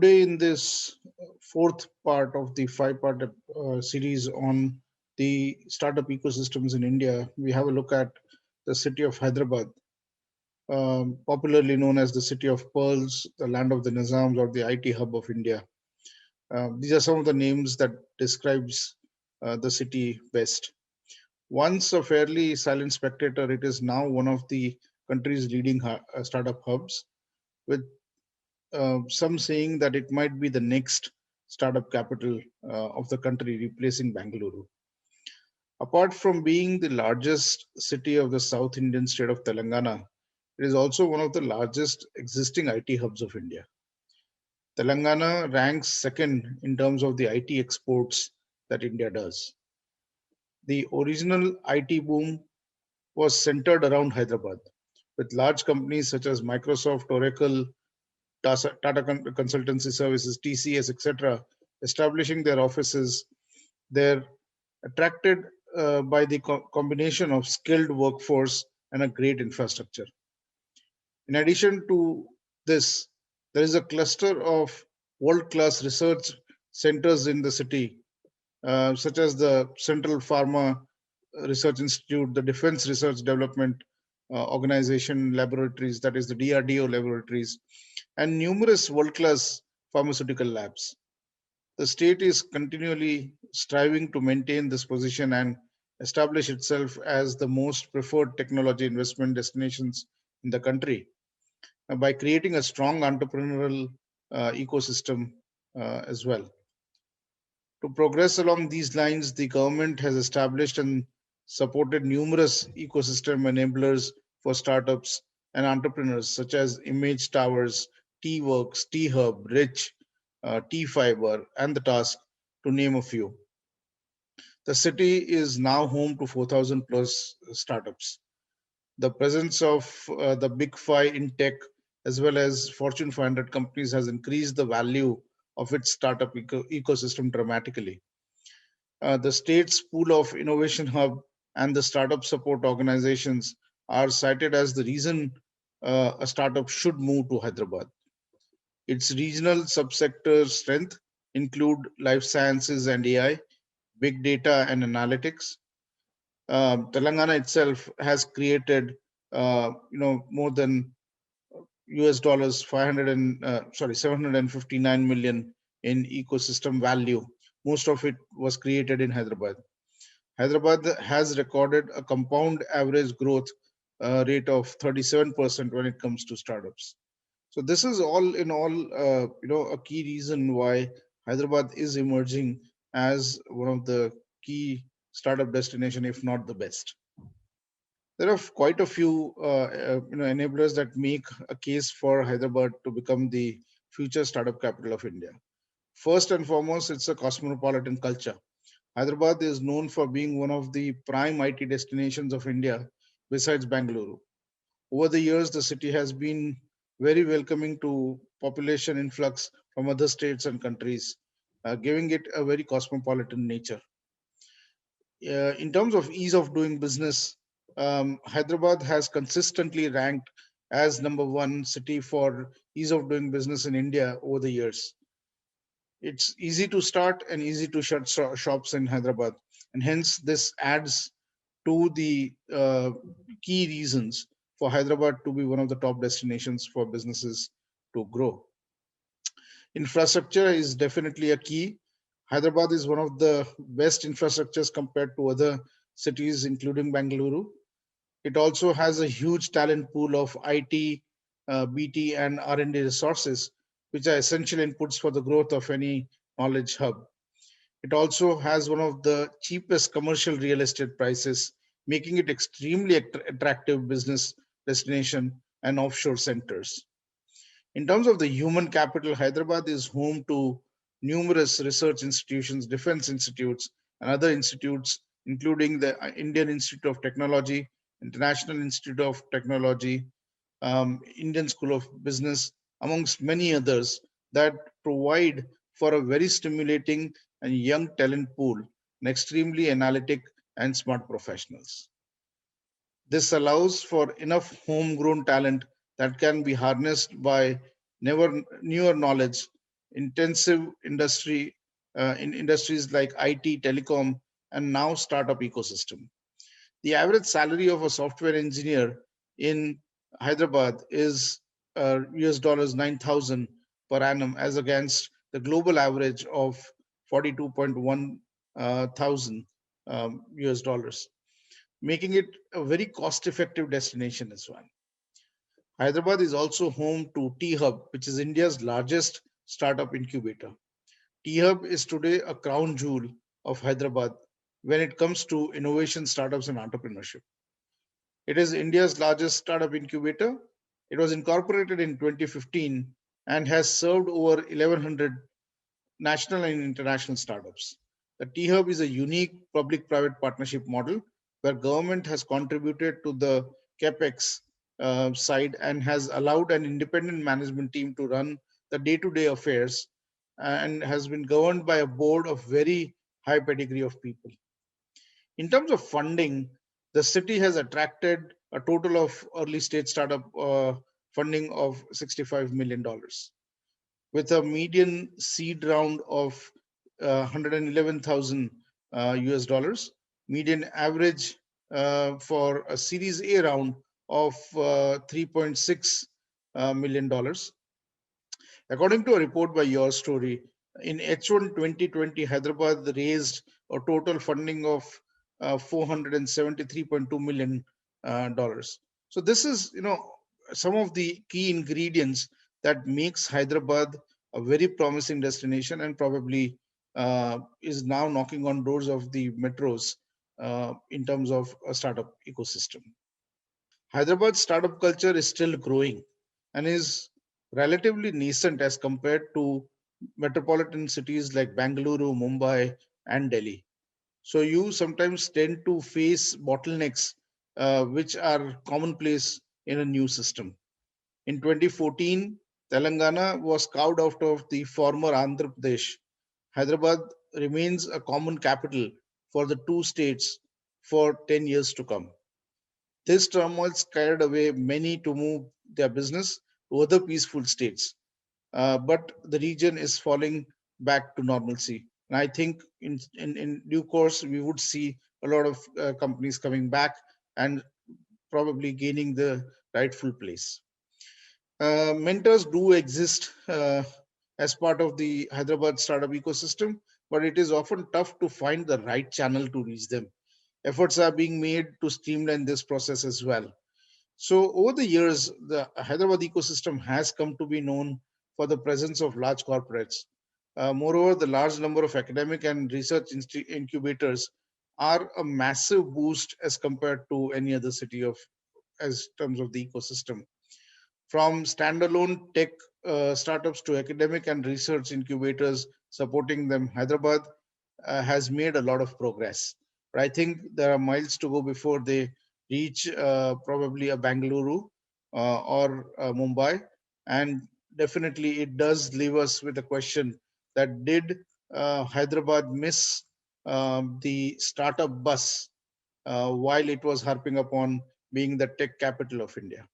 Today, in this fourth part of the five-part series on the startup ecosystems in India, we have a look at the city of Hyderabad, popularly known as the city of pearls, the land of the Nizams, or the IT hub of India. These are some of the names that describes the city best. Once a fairly silent spectator, it is now one of the country's leading startup hubs, with some saying that it might be the next startup capital of the country, replacing Bangalore. Apart from being the largest city of the South Indian state of Telangana, it is also one of the largest existing IT hubs of India. Telangana ranks second in terms of the IT exports that India does. The original IT boom was centered around Hyderabad, with large companies such as Microsoft, Oracle, Tata Consultancy Services, TCS, etc., establishing their offices. They're attracted by the combination of skilled workforce and a great infrastructure. In addition to this, there is a cluster of world-class research centers in the city, such as the Central Pharma Research Institute, the Defense Research Development Organization laboratories, that is the DRDO laboratories, and numerous world-class pharmaceutical labs. The state is continually striving to maintain this position and establish itself as the most preferred technology investment destinations in the country by creating a strong entrepreneurial ecosystem as well. To progress along these lines, the government has established and supported numerous ecosystem enablers for startups and entrepreneurs, such as Image Towers, T-Works, T-Hub, Rich, T-Fiber, and The Task, to name a few. The city is now home to 4,000 plus startups. The presence of the Big Five in tech, as well as Fortune 500 companies, has increased the value of its startup ecosystem dramatically. The state's pool of innovation hub and the startup support organizations are cited as the reason a startup should move to Hyderabad. Its regional subsector strength include life sciences and AI, big data and analytics. Telangana itself has created, more than US dollars 759 million in ecosystem value. Most of it was created in Hyderabad. Hyderabad has recorded a compound average growth rate of 37% when it comes to startups. So this is all in all, a key reason why Hyderabad is emerging as one of the key startup destination, if not the best. There are quite a few enablers that make a case for Hyderabad to become the future startup capital of India. First and foremost, it's a cosmopolitan culture. Hyderabad is known for being one of the prime IT destinations of India besides Bangalore. Over the years, the city has been very welcoming to population influx from other states and countries, giving it a very cosmopolitan nature. In terms of ease of doing business, Hyderabad has consistently ranked as number one city for ease of doing business in India over the years. It's easy to start and easy to shut shops in Hyderabad, and hence this adds to the key reasons for Hyderabad to be one of the top destinations for businesses to grow. Infrastructure is definitely a key. Hyderabad is one of the best infrastructures compared to other cities, including Bangalore. It also has a huge talent pool of IT, BT, and R&D resources, which are essential inputs for the growth of any knowledge hub. It also has one of the cheapest commercial real estate prices, making it extremely attractive business destination and offshore centers. In terms of the human capital, Hyderabad is home to numerous research institutions, defense institutes, and other institutes, including the Indian Institute of Technology, International Institute of Technology, Indian School of Business, amongst many others, that provide for a very stimulating and young talent pool and extremely analytic and smart professionals. This allows for enough homegrown talent that can be harnessed by newer knowledge intensive in industries like IT, telecom, and now startup ecosystem. The average salary of a software engineer in Hyderabad is US dollars 9,000 per annum, as against the global average of 42.1 thousand US dollars, making it a very cost-effective destination as well. Hyderabad is also home to T Hub, which is India's largest startup incubator. T Hub is today a crown jewel of Hyderabad when it comes to innovation, startups, and entrepreneurship. It is India's largest startup incubator. It was incorporated in 2015 and has served over 1,100 national and international startups. The T Hub is a unique public-private partnership model where government has contributed to the capex side and has allowed an independent management team to run the day-to-day affairs, and has been governed by a board of very high pedigree of people. In terms of funding, the city has attracted a total of early stage startup funding of $65 million, with a median seed round of 111,000 US dollars, median average for a Series A round of $3.6 million dollars. According to a report by Your Story, in H1 2020, Hyderabad raised a total funding of $473.2 million dollars. So this is, some of the key ingredients that makes Hyderabad a very promising destination, and probably is now knocking on doors of the metros in terms of a startup ecosystem. Hyderabad's startup culture is still growing and is relatively nascent as compared to metropolitan cities like Bangalore, Mumbai, and Delhi. So you sometimes tend to face bottlenecks, which are commonplace in a new system. In 2014, Telangana was carved out of the former Andhra Pradesh. Hyderabad remains a common capital for the two states for 10 years to come. This turmoil scared away many to move their business to other peaceful states, but the region is falling back to normalcy. And I think in due course, we would see a lot of companies coming back and probably gaining the rightful place. Mentors do exist as part of the Hyderabad startup ecosystem, but it is often tough to find the right channel to reach them. Efforts are being made to streamline this process as well. So, over the years, the Hyderabad ecosystem has come to be known for the presence of large corporates. Moreover, the large number of academic and research incubators are a massive boost as compared to any other city of as terms of the ecosystem. From standalone tech startups to academic and research incubators supporting them, Hyderabad has made a lot of progress. But I think there are miles to go before they reach probably a Bangalore or Mumbai. And definitely it does leave us with a question that did Hyderabad miss the startup bus while it was harping upon being the tech capital of India?